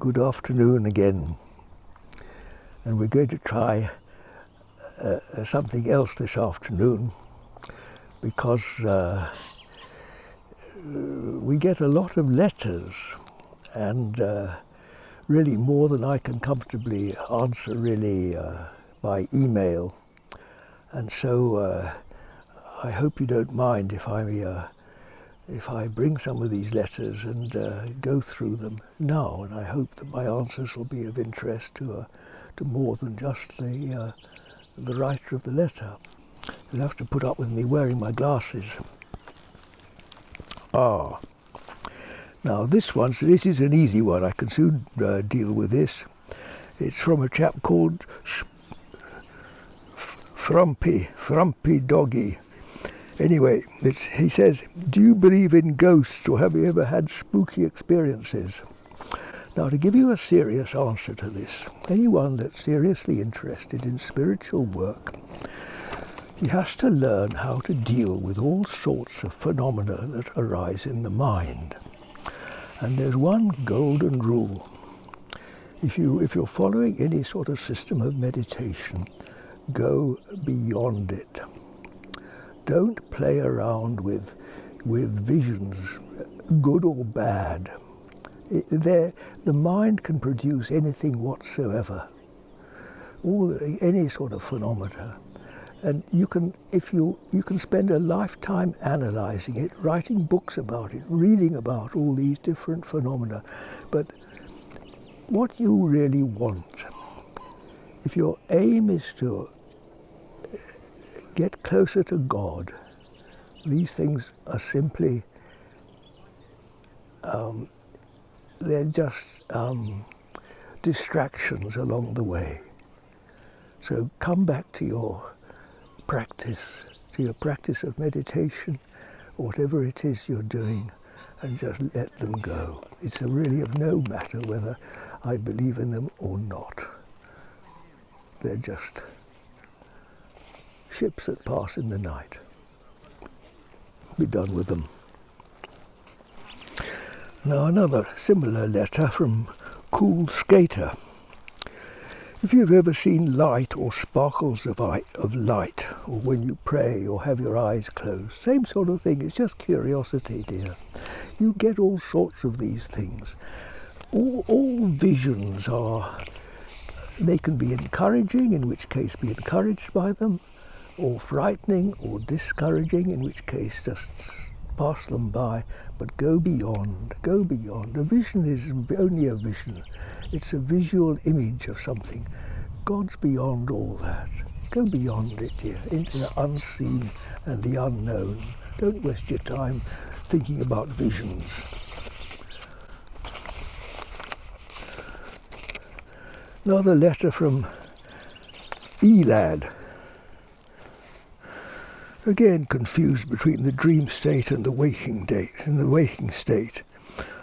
Good afternoon again. And we're going to try something else this afternoon because we get a lot of letters and really more than I can comfortably answer really by email. And so I hope you don't mind if I bring some of these letters and go through them now, and I hope that my answers will be of interest to more than just the writer of the letter. You'll have to put up with me wearing my glasses. Now this is an easy one. I can soon deal with this. It's from a chap called Frumpy Doggy. Anyway, he says, do you believe in ghosts or have you ever had spooky experiences? Now, to give you a serious answer to this, anyone that's seriously interested in spiritual work, he has to learn how to deal with all sorts of phenomena that arise in the mind. And there's one golden rule. If you're following any sort of system of meditation, go beyond it. Don't play around with visions, good or bad. The mind can produce anything whatsoever, any sort of phenomena, and you can spend a lifetime analysing it, writing books about it, reading about all these different phenomena. But what you really want, if your aim is to get closer to God, these things are simply, they're just distractions along the way. So come back to your practice of meditation, whatever it is you're doing, and just let them go. It's really of no matter whether I believe in them or not. They're just ships that pass in the night. Be done with them. Now another similar letter from Cool Skater. If you've ever seen light or sparkles of light, or when you pray or have your eyes closed, same sort of thing, it's just curiosity, dear. You get all sorts of these things. All visions they can be encouraging, in which case be encouraged by them, or frightening or discouraging, in which case just pass them by, but go beyond. A vision is only a vision. It's a visual image of something. God's beyond all that. Go beyond it, dear, into the unseen and the unknown. Don't waste your time thinking about visions. Another letter from E-Lad. Again confused between the dream state and the waking state.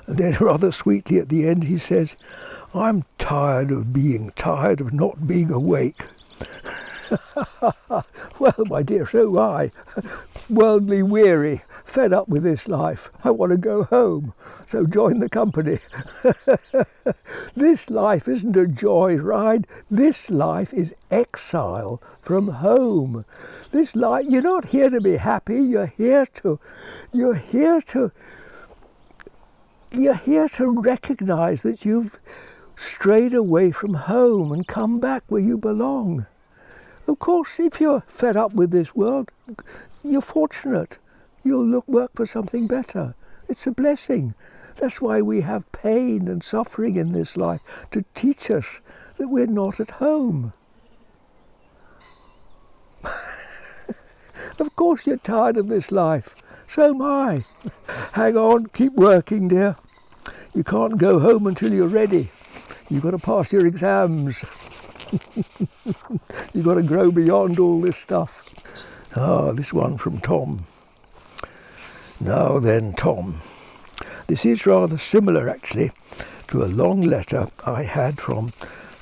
And then rather sweetly at the end he says, I'm tired of not being awake. Well, my dear, so I. Worldly weary, fed up with this life. I want to go home, so join the company. This life isn't a joy ride. This life is exile from home. This life, you're not here to be happy. You're here to recognize that you've strayed away from home and come back where you belong. Of course, if you're fed up with this world, you're fortunate. You'll work for something better. It's a blessing. That's why we have pain and suffering in this life, to teach us that we're not at home. Of course you're tired of this life. So am I. Hang on, keep working, dear. You can't go home until you're ready. You've got to pass your exams. You've got to grow beyond all this stuff. This one from Tom. Now then, Tom. This is rather similar, actually, to a long letter I had from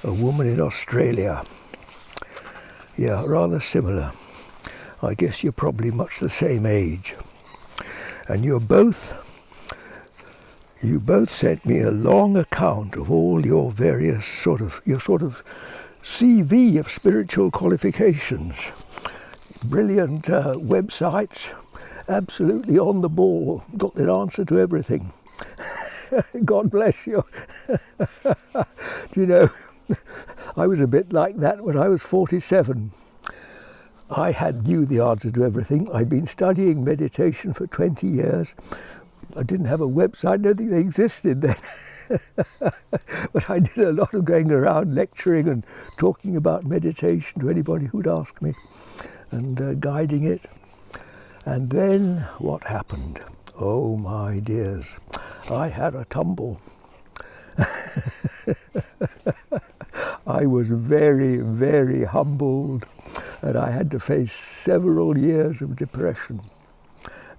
a woman in Australia. Yeah, rather similar. I guess you're probably much the same age. And you're both you both sent me a long account of all your various your sort of CV of spiritual qualifications. Brilliant websites, absolutely on the ball, got an answer to everything. God bless you. Do you know, I was a bit like that when I was 47. I knew the answer to everything. I'd been studying meditation for 20 years. I didn't have a website, I don't think they existed then. But I did a lot of going around lecturing and talking about meditation to anybody who'd ask me, and guiding it. And then what happened? Oh my dears, I had a tumble. I was very, very humbled, and I had to face several years of depression.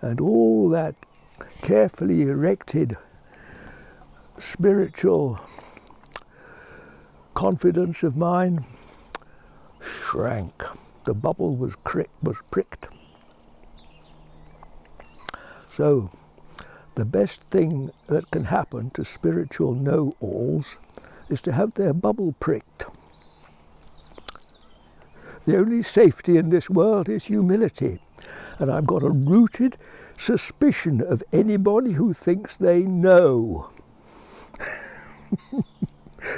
And all that carefully erected spiritual confidence of mine shrank. The bubble was pricked. So, the best thing that can happen to spiritual know-alls is to have their bubble pricked. The only safety in this world is humility. And I've got a rooted suspicion of anybody who thinks they know.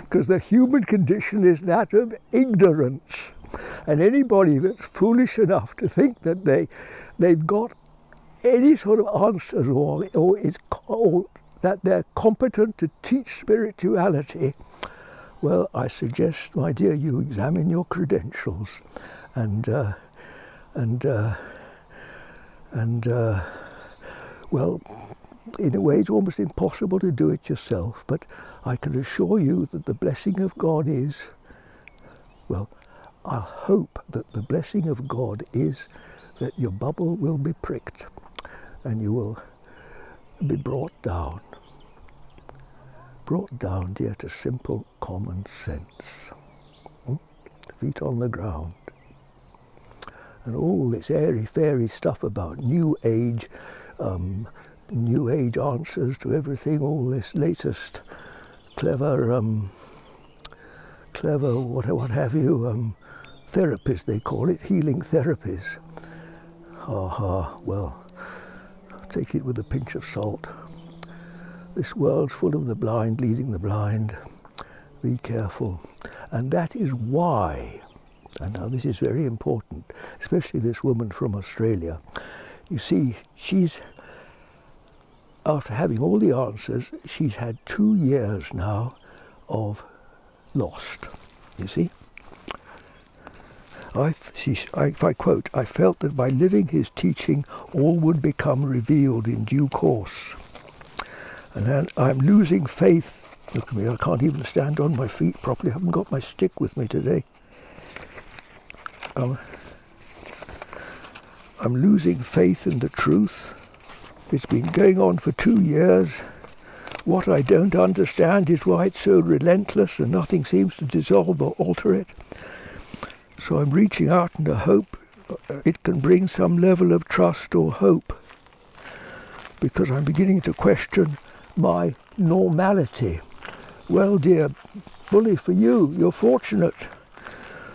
Because the human condition is that of ignorance. And anybody that's foolish enough to think that they've got any sort of answers or that they're competent to teach spirituality, well, I suggest, my dear, you examine your credentials, and well, in a way it's almost impossible to do it yourself, but I can assure you that the blessing of God is, well, I hope that the blessing of God is that your bubble will be pricked and you will be brought down, dear, to simple common sense. Feet on the ground. And all this airy-fairy stuff about New Age answers to everything, all this latest clever what have you, therapies they call it, healing therapies. Well, take it with a pinch of salt. This world's full of the blind leading the blind. Be careful. And that is why, and now this is very important, especially this woman from Australia. You see, she's, after having all the answers, she's had 2 years now of lost, you see. If I quote, I felt that by living his teaching, all would become revealed in due course. And I'm losing faith. Look at me, I can't even stand on my feet properly. I haven't got my stick with me today. I'm losing faith in the truth. It's been going on for 2 years. What I don't understand is why it's so relentless and nothing seems to dissolve or alter it. So I'm reaching out in the hope it can bring some level of trust or hope, because I'm beginning to question my normality. Well, dear, bully for you, you're fortunate.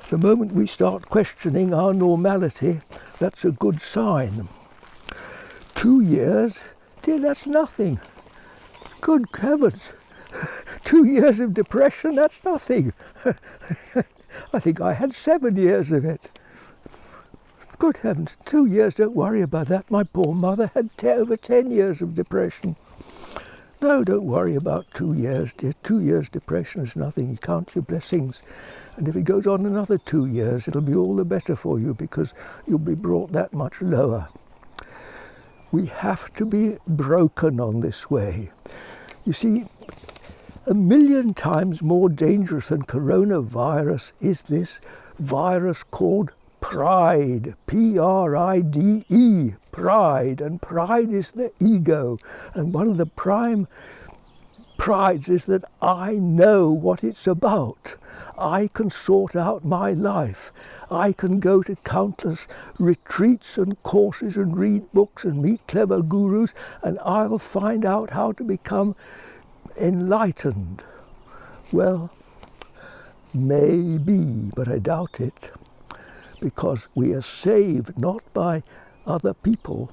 The moment we start questioning our normality, that's a good sign. 2 years, dear, that's nothing. Good heavens, 2 years of depression, that's nothing. I think I had 7 years of it. Good heavens, 2 years, don't worry about that. My poor mother had over 10 years of depression. No, don't worry about 2 years, dear. 2 years depression is nothing. You count your blessings. And if it goes on another 2 years, it'll be all the better for you, because you'll be brought that much lower. We have to be broken on this way. You see, 1,000,000 times more dangerous than coronavirus is this virus called pride, P-R-I-D-E, pride. And pride is the ego. And one of the prime prides is that I know what it's about. I can sort out my life. I can go to countless retreats and courses and read books and meet clever gurus, and I'll find out how to become enlightened. Well, maybe, but I doubt it, because we are saved not by other people,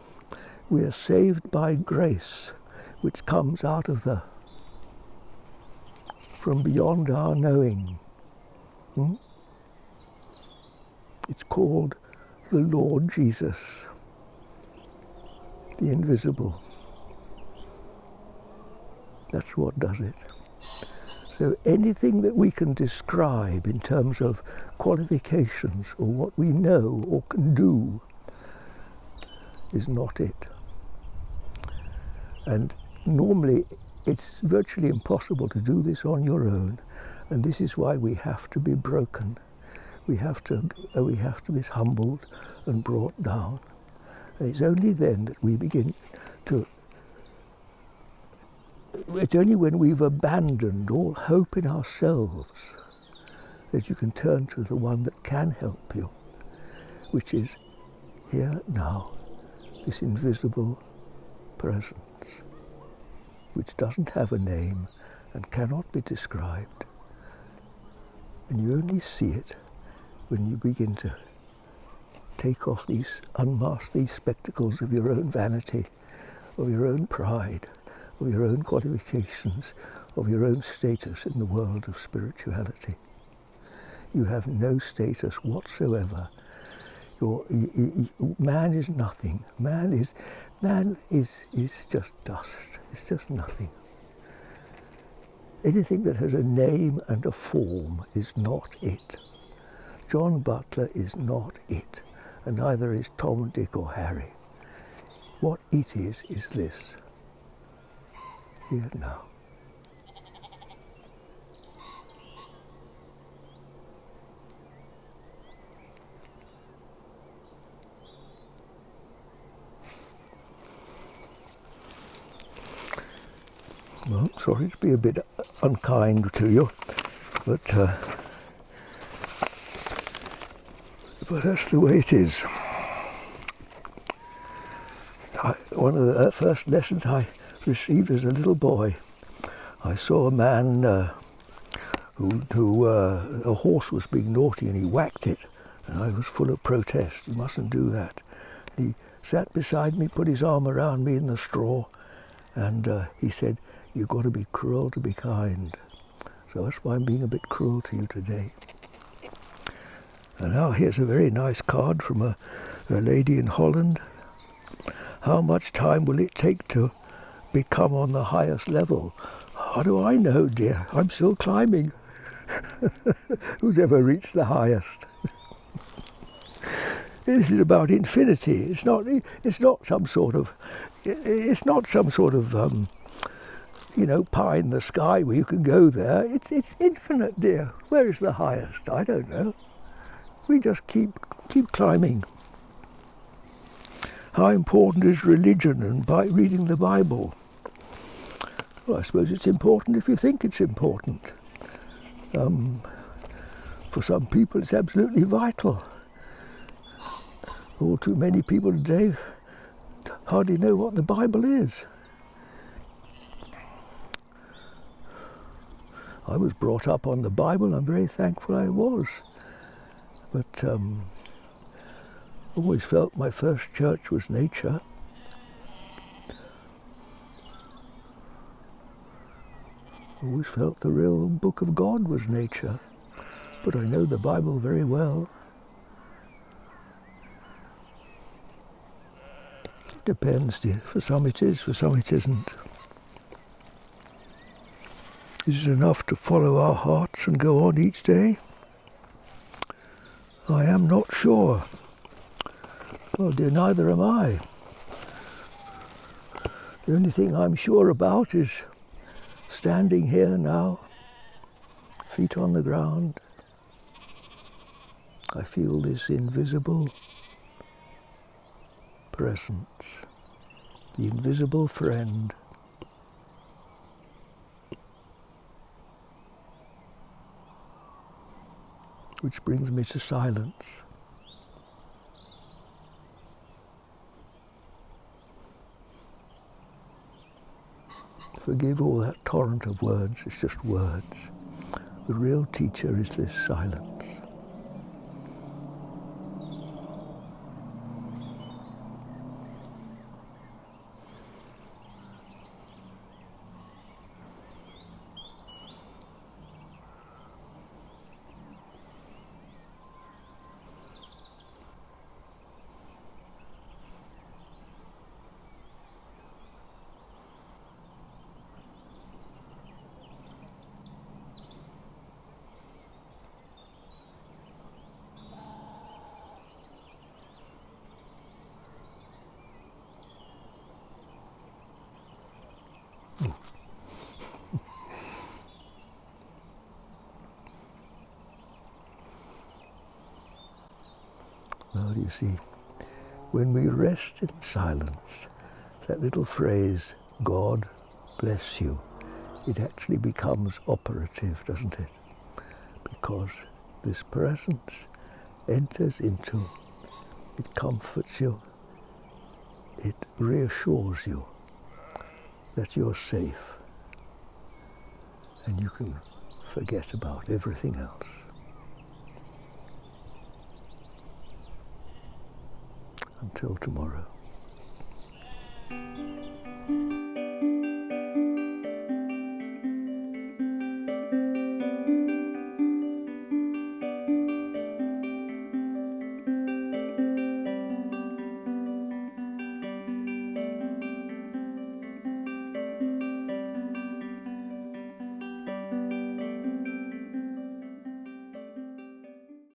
we are saved by grace, which comes out of from beyond our knowing. It's called the Lord Jesus, the invisible. That's what does it. So anything that we can describe in terms of qualifications or what we know or can do is not it. And normally it's virtually impossible to do this on your own, and this is why we have to be broken. We have to be humbled and brought down. And it's only then that we begin to it's only when we've abandoned all hope in ourselves that you can turn to the one that can help you, which is here now, this invisible presence, which doesn't have a name and cannot be described. And you only see it when you begin to take off unmask these spectacles of your own vanity, of your own pride, of your own qualifications, of your own status in the world of spirituality. You have no status whatsoever. Man is nothing. Man is just dust. It's just nothing. Anything that has a name and a form is not it. John Butler is not it, and neither is Tom, Dick or Harry. What it is this. Here now. Well, sorry to be a bit unkind to you, but that's the way it is. One of the first lessons I received as a little boy, I saw a man who a horse was being naughty and he whacked it, and I was full of protest. You mustn't do that. And he sat beside me, put his arm around me in the straw, and he said, "You've got to be cruel to be kind." So that's why I'm being a bit cruel to you today. And now here's a very nice card from a lady in Holland. How much time will it take to become on the highest level? How do I know, dear? I'm still climbing. Who's ever reached the highest? This is about infinity. It's not some sort of pie in the sky where you can go there. It's infinite, dear. Where is the highest? I don't know. We just keep climbing. How important is religion and by reading the Bible? Well, I suppose it's important if you think it's important. For some people it's absolutely vital. All too many people today hardly know what the Bible is. I was brought up on the Bible, I'm very thankful I was. But always felt my first church was nature. Always felt the real book of God was nature. But I know the Bible very well. It depends, dear. For some it is, for some it isn't. Is it enough to follow our hearts and go on each day? I am not sure. Well, dear, neither am I. The only thing I'm sure about is standing here now, feet on the ground. I feel this invisible presence, the invisible friend. which brings me to silence. Forgive all that torrent of words, it's just words. The real teacher is this silence. Well, you see, when we rest in silence, that little phrase, God bless you, it actually becomes operative, doesn't it? Because this presence enters into, it comforts you, it reassures you that you're safe and you can forget about everything else. Until tomorrow.